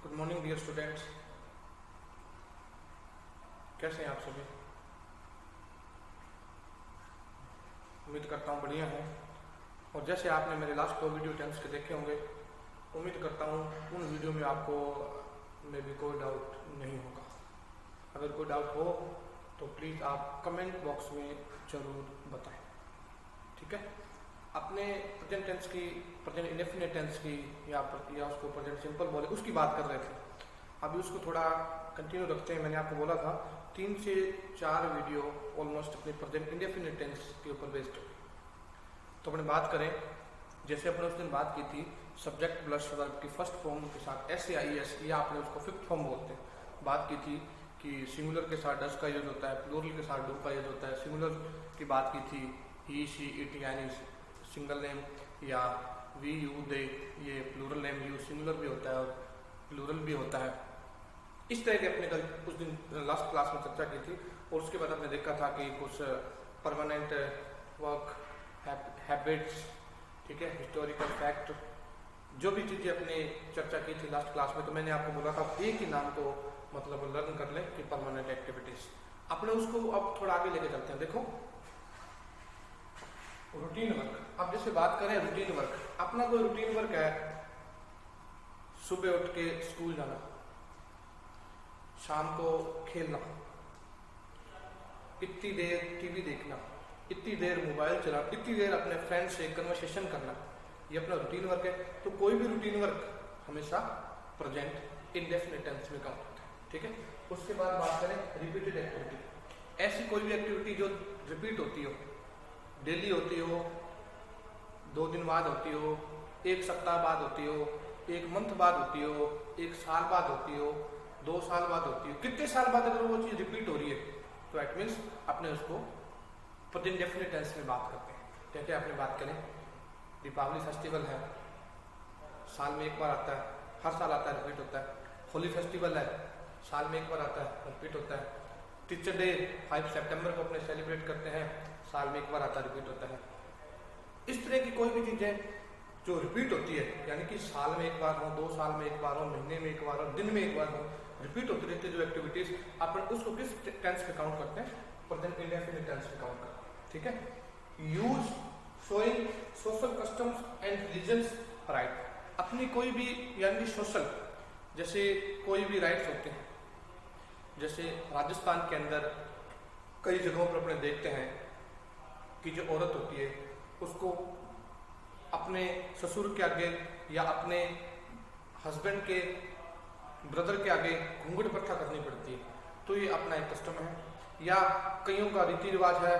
Good morning dear students. कैसे हैं आप सभी? उम्मीद करता हूँ बढ़िया हैं। और जैसे आपने मेरे लास्ट 2 वीडियो टेंस के देखे होंगे, उम्मीद करता हूँ उन वीडियो में आपको में भी कोई डाउट नहीं होगा। अगर कोई डाउट हो तो प्लीज़ आप कमेंट बॉक्स में ज़रूर बताएं, ठीक है। अपने प्रेजेंट टेंस की, प्रेजेंट इंडेफिनिट टेंस की या उसको प्रेजेंट सिंपल बोले उसकी बात कर रहे थे। अभी उसको थोड़ा कंटिन्यू रखते हैं। मैंने आपको बोला था 3 से 4 वीडियो ऑलमोस्ट अपने प्रेजेंट इंडेफिनिट टेंस के ऊपर बेस्ड। तो अपने बात करें, जैसे अपने उस दिन बात की थी सब्जेक्ट प्लस वर्ब की फर्स्ट फॉर्म के साथ SAIS, या आपने उसको फिफ्थ फॉर्म बोलते हैं। बात की थी कि सिंगुलर के साथ डस का यूज होता है, प्लूरल के साथ डू का यूज होता है। सिंगुलर की बात की थी ही शी इट यानी सिंगल नेम, या वी यू दे ये प्लूरल नेम, यू सिंगुलर भी होता है और प्लूरल भी होता है। इस तरह के अपने कल उस दिन लास्ट क्लास में चर्चा की थी। और उसके बाद हमने देखा था कि कुछ परमानेंट वर्क हैबिट्स, ठीक है, हिस्टोरिकल फैक्ट, जो भी चीज़ें अपने चर्चा की थी लास्ट क्लास में, तो मैंने आपको बोला था एक ही नाम को मतलब लर्न कर लें कि परमानेंट एक्टिविटीज। अपने उसको अब थोड़ा आगे लेके चलते हैं। देखो रूटीन वर्क। अब जैसे बात करें रूटीन वर्क, अपना कोई रूटीन वर्क है, सुबह उठ के स्कूल जाना, शाम को खेलना, इतनी देर टीवी देखना, इतनी देर मोबाइल चलाना, इतनी देर अपने फ्रेंड से कन्वर्सेशन करना, ये अपना रूटीन वर्क है। तो कोई भी रूटीन वर्क हमेशा प्रेजेंट इंडेफिनिट टेंस में काउंट होता है, ठीक है। उसके बाद बात करें रिपीटेड एक्टिविटी। ऐसी कोई भी एक्टिविटी जो रिपीट होती हो, डेली होती हो, 2 दिन बाद होती हो, 1 सप्ताह बाद होती हो, 1 मंथ बाद होती हो, 1 साल बाद होती हो, 2 साल बाद होती हो, कितने साल बाद अगर वो चीज़ रिपीट हो रही है तो इट मीन्स अपने उसको प्रेजेंट इंडेफिनिट टेंस में बात करते हैं। जैसे आपने बात करें दीपावली फेस्टिवल है, साल में 1 बार आता है, हर साल आता है, रिपीट होता है। होली फेस्टिवल है, साल में 1 बार आता है, रिपीट होता है। टीचर डे 5 सितंबर को अपने सेलिब्रेट करते हैं, साल में 1 बार आता है, रिपीट होता है। इस तरह की कोई भी चीज़ें जो रिपीट होती है, यानी कि साल में 1 बार हो, 2 साल में 1 बार हो, महीने में 1 बार हो, दिन में 1 बार हो, रिपीट होती रहती है जो एक्टिविटीज, अपन उसको किस टेंस में काउंट करते हैं? प्रेजेंट इंडेफिनिट टेंस में काउंट करते हैं, ठीक है। Use showing social customs and religions right. अपनी कोई भी यानी कि सोशल, जैसे कोई भी राइट्स होते हैं, जैसे राजस्थान के अंदर कई जगहों पर अपने देखते हैं कि जो औरत होती है उसको अपने ससुर के आगे या अपने हस्बैंड के ब्रदर के आगे घूंघट प्रथा करनी पड़ती है। तो ये अपना एक कस्टम है। या कईयों का रीति रिवाज है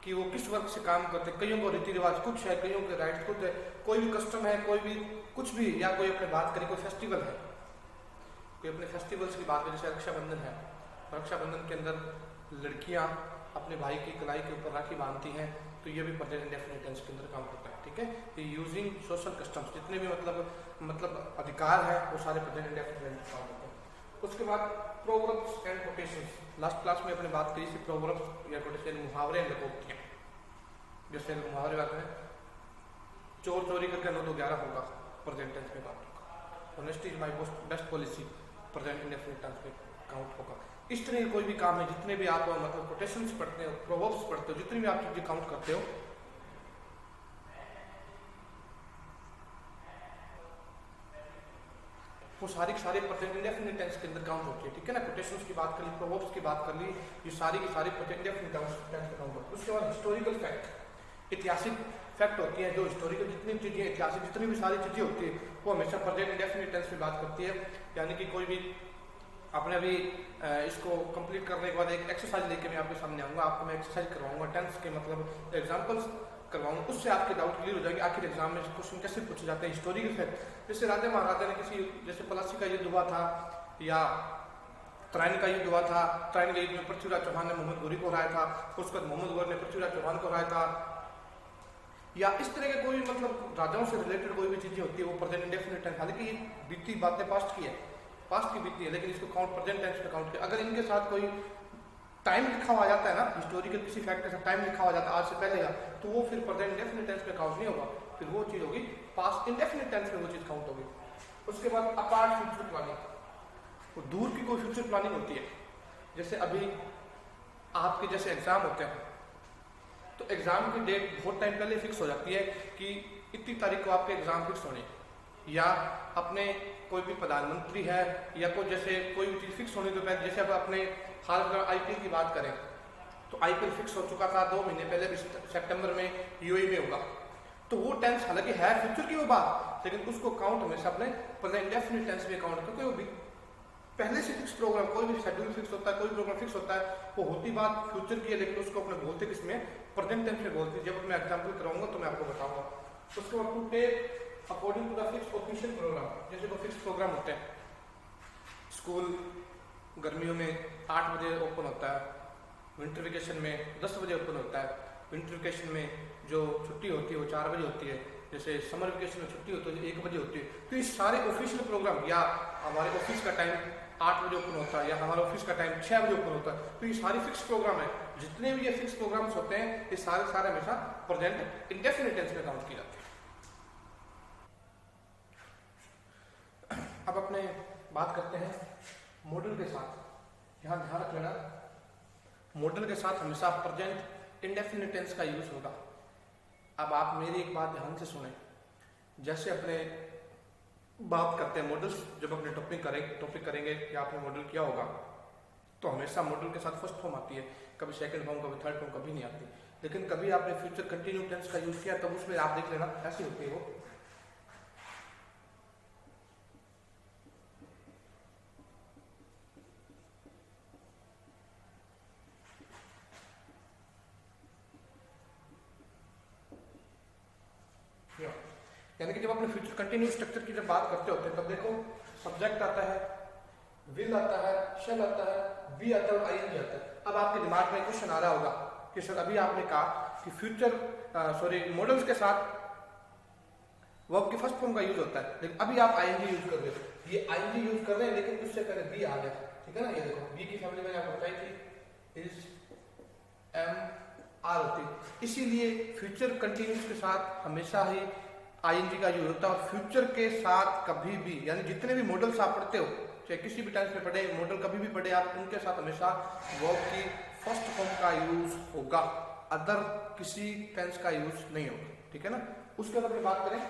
कि वो किस वर्ग से काम करते हैं, कईयों का रीति रिवाज कुछ है, कईयों के राइट्स कुछ है। कोई भी कस्टम है, कोई भी कुछ भी, या कोई अपने बात करें कोई फेस्टिवल है, कोई अपने फेस्टिवल्स की बात करें, जैसे रक्षाबंधन है, रक्षाबंधन के अंदर लड़कियां अपने भाई की कलाई के ऊपर राखी बांधती हैं, तो ये भी प्रेजेंट इंडेफिनिट टेंस के अंदर काम करता है, ठीक है। ये यूजिंग सोशल कस्टम्स, जितने भी मतलब अधिकार है वो सारे प्रेजेंट इंडेफिनिट टेंस में काम करते हैं। उसके बाद proverbs and quotations. Last class में अपने बात करी थी प्रोवर्ब्स या कोटेशन, मुहावरे एंड लोकोक्तियां। जैसे मुहावरे बात करें, चोर चोरी करके 9 तो 11 होगा, प्रेजेंट टेंस में काउंट होगा। Honesty is my best policy, present indefinite tense में काउंट होगा। इस तरह कोई भी काम है, जितने भी आप मतलब कोटेशंस पढ़ते हो, प्रोवर्ब्स पढ़ते हो, जितनी भी आप चीजें काउंट करते हो, वो सारी प्रेजेंट इंडेफिनिट टेंस के अंदर काउंट होती है, ठीक है ना। कोटेशंस की बात कर ली, प्रोवर्ब्स की बात कर ली, ये सारी की सारी प्रेजेंट इंडेफिनिट टेंस में काउंट होती है। उसके बाद हिस्टोरिकल फैक्ट, ऐतिहासिक फैक्ट होती है, जो हिस्टोरिकल जितनी चीजें ऐतिहासिक जितनी भी सारी चीजें होती है वो हमेशा प्रेजेंट इंडेफिनिट टेंस में बात करती है। यानी कि कोई भी आपने अभी इसको कंप्लीट करने के बाद एक एक्सरसाइज लेके मैं आपके सामने आऊँगा, आपको मैं एक्सरसाइज करवाऊंगा, टेंस के मतलब एग्जांपल्स करवाऊंगा, उससे आपके डाउट क्लियर हो जाएंगे आखिर एग्जाम में क्वेश्चन कैसे पूछे जाते हैं। हिस्टोरिकल फैक्ट, जैसे राजा महाराजा ने किसी, जैसे प्लासी का युद्ध हुआ था या त्राइन का युद्ध हुआ था, त्राइन के युद्ध में पृथ्वीराज चौहान ने मोहम्मद गोरी को हराया था, उसके बाद मोहम्मद गोरी ने पृथ्वीराज चौहान को हराया था, या इस तरह के कोई मतलब राजाओं से रिलेटेड कोई भी चीजें होती है वो प्रेजेंट इंडेफिनिट टेंस। हालांकि ये बीती बातें पास्ट की है, पास्ट की बीती है, लेकिन इसको काउंट प्रेजेंट टेंस में काउंट किया। अगर इनके साथ कोई टाइम लिखा हुआ जाता है ना, हिस्टोरिकल किसी फैक्ट के साथ टाइम लिखा हुआ जाता है आज से पहले का, तो वो फिर प्रेजेंट इंडेफिनिट टेंस में काउंट नहीं होगा, फिर वो चीज होगी पास्ट इंडेफिनिट टेंस में वो चीज काउंट होगी। उसके बाद अपार्ट फ्यूचर प्लानिंग, वो दूर की कोई फ्यूचर प्लानिंग होती है। जैसे अभी आपके जैसे एग्जाम होते हैं, तो एग्जाम की डेट बहुत टाइम पहले फिक्स हो जाती है कि इतनी तारीख को आपके एग्जाम फिक्स होने, या अपने कोई भी प्रधानमंत्री है या कोई जैसे कोई भी चीज़ फिक्स होने के पहले, जैसे अब अपने हाल फिलहाल आईपीएल की बात करें तो आईपीएल फिक्स हो चुका था 2 महीने पहले भी, सितंबर में यूएई में होगा। तो वो टेंस हालांकि है फ्यूचर की वो बात, लेकिन उसको काउंट हमेशा अपने प्रेजेंट डेफिनिट टेंस में काउंट, क्योंकि वो भी पहले से फिक्स प्रोग्राम, कोई भी शेड्यूल फिक्स होता है, कोई प्रोग्राम फिक्स होता है, वो होती बात फ्यूचर की है, लेकिन उसको अपने बोलते किसमें, प्रेजेंट टेंस में बोलते। जब मैं एग्जाम्पल कराऊंगा तो मैं आपको बताऊंगा। उसके बाद to take according to the fix official programme, जैसे कोई फिक्स प्रोग्राम होते हैं, स्कूल गर्मियों में 8 बजे ओपन होता है, विंटर वेकेशन में 10 बजे ओपन होता है, विंटर वेकेशन में जो छुट्टी होती है वो 4 बजे होती है, जैसे समर वेकेशन में छुट्टी होती है 1 बजे होती है। तो ये सारे ऑफिशियल प्रोग्राम, या हमारे ऑफिस का टाइम 8 बजे ओपन होता है, या हमारे ऑफिस का टाइम 6 बजे ओपन होता है, तो ये सारे फिक्स प्रोग्राम है। जितने भी ये फिक्स प्रोग्राम्स होते हैं ये सारे सारे हमेशा प्रेजेंट इंडेफिनिट टेंस में काउंट किए जाते हैं। अब अपने बात करते हैं मॉडल के साथ। यहाँ ध्यान रख लेना, मॉडल के साथ हमेशा प्रेजेंट इंडेफिनिट टेंस का यूज होगा। अब आप मेरी एक बात ध्यान से सुने, जैसे अपने बात करते हैं मॉडल्स, जब अपने टॉपिक करेंगे या आपने मॉडल किया होगा तो हमेशा मॉडल के साथ फर्स्ट फॉर्म आती है, कभी सेकंड फॉर्म, कभी थर्ड फॉर्म, कभी नहीं आती। लेकिन कभी आपने फ्यूचर कंटिन्यू टेंस का यूज किया तब उसमें आप देख लेना ऐसी होती है वो। यानी कि जब अपने फ्यूचर कंटिन्यू स्ट्रक्चर की जब बात करते होते हैं तब देखो सब्जेक्ट आता है, विल आता है, शैल आता है, बी आता है और आईएनजी आता है। अब आपके दिमाग में क्वेश्चन आ रहा होगा कि सर अभी आपने कहा कि फ्यूचर मॉडल्स के साथ वर्ब की फर्स्ट फॉर्म का यूज होता है, लेकिन अभी आप आईएनजी यूज कर रहे हो। ये आईएनजी यूज कर रहे हैं लेकिन उससे पहले बी आ गया, ठीक है ना। ये देखो बी की फैमिली मैंने आपको बताई थी, इज एम आर होती, इसीलिए फ्यूचर कंटिन्यूस के साथ हमेशा ही आईएनजी का यूज होता है। और फ्यूचर के साथ कभी भी, यानी जितने भी मॉडल्स आप पढ़ते हो, चाहे किसी भी टेंस में पढ़े, मॉडल कभी भी पढ़े आप, उनके साथ हमेशा वर्ब की फर्स्ट फॉर्म का यूज होगा, अदर किसी टेंस का यूज नहीं होगा, ठीक है ना। उसके बाद अपनी बात करें,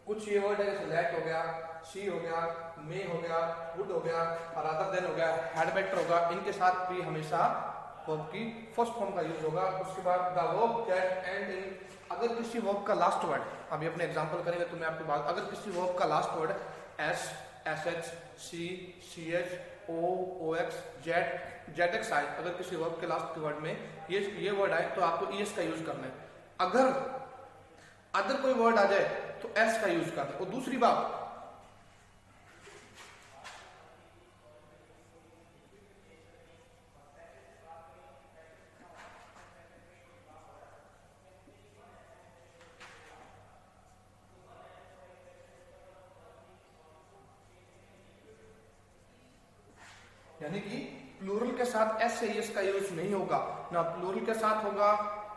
कुछ ये वर्ड है जैसे लेट हो गया, सी हो गया, मे हो गया, वुड हो गया, और अदर देन हो गया, हैड बेटर होगा, इनके साथ भी हमेशा वर्ब की फर्स्ट फॉर्म का यूज होगा। उसके बाद the verb that and in, अगर किसी वर्ब का लास्ट वर्ड, अभी अपने एग्जांपल करेंगे तो मैं आपकी बात, अगर किसी वर्ब का last word S, S H, C, C H, O, O X, Z, Z X आए, अगर किसी वर्ब के लास्ट वर्ड में ये वर्ड आए तो आपको ई एस का यूज करना है। अगर अदर कोई वर्ड आ जाए तो एस का यूज करना है। और दूसरी बात, यानी कि प्लूरल के साथ एस से एस का यूज नहीं होगा, ना प्लूरल के साथ होगा,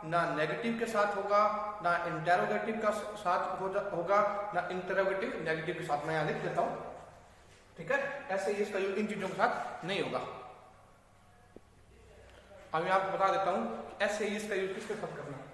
ना नेगेटिव के साथ होगा, ना इंटेरोगेटिव का साथ होगा, ना इंटेरोगेटिव नेगेटिव के साथ। मैं यहां लिख देता हूं, ठीक है। एस से एस का यूज इन चीजों के साथ नहीं होगा। अब मैं आपको बता देता हूं एस से एस का यूज किसके साथ करना है।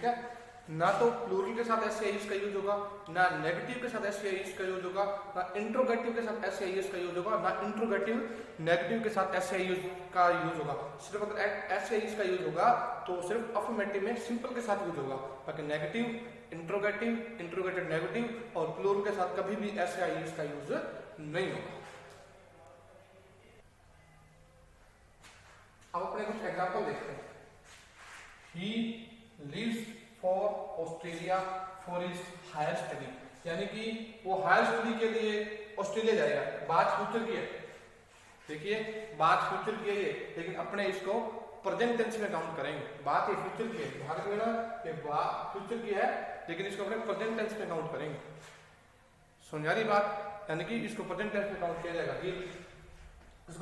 ठीक है। ना तो प्लूरल के साथ ऐसे आईज का यूज होगा, ना नेगेटिव के साथ ऐसे आईज का यूज होगा, ना इंट्रोगेटिव के साथ ऐसे आईज का यूज होगा, ना इंट्रोगेटिव नेगेटिव के साथ ऐसे आईज का यूज होगा। सिर्फ अगर ऐसे आईज का यूज होगा तो सिर्फ अफर्मेटिव में सिंपल के साथ यूज होगा, बाकी नेगेटिव, इंट्रोगेटिव, इंट्रोगेटेड नेगेटिव और प्लूरल के साथ कभी भी ऐसे आईज का यूज नहीं होगा। अब अपने कुछ एग्जांपल देखते हैं। He leaves for Australia for his higher study, यानी कि वो हायर स्टडी के लिए ऑस्ट्रेलिया जाएगा। बात फ्यूचर की है, देखिए बात फ्यूचर की है ये, लेकिन अपने इसको प्रेजेंट टेंस में काउंट करेंगे। बात ये फ्यूचर की है, ध्यान रखना ये बात फ्यूचर की है, लेकिन इसको अपने प्रेजेंट टेंस में काउंट करेंगे। समझ आ रही बात, यानी कि इसको प्रेजेंट टेंस में काउंट किया जाएगा।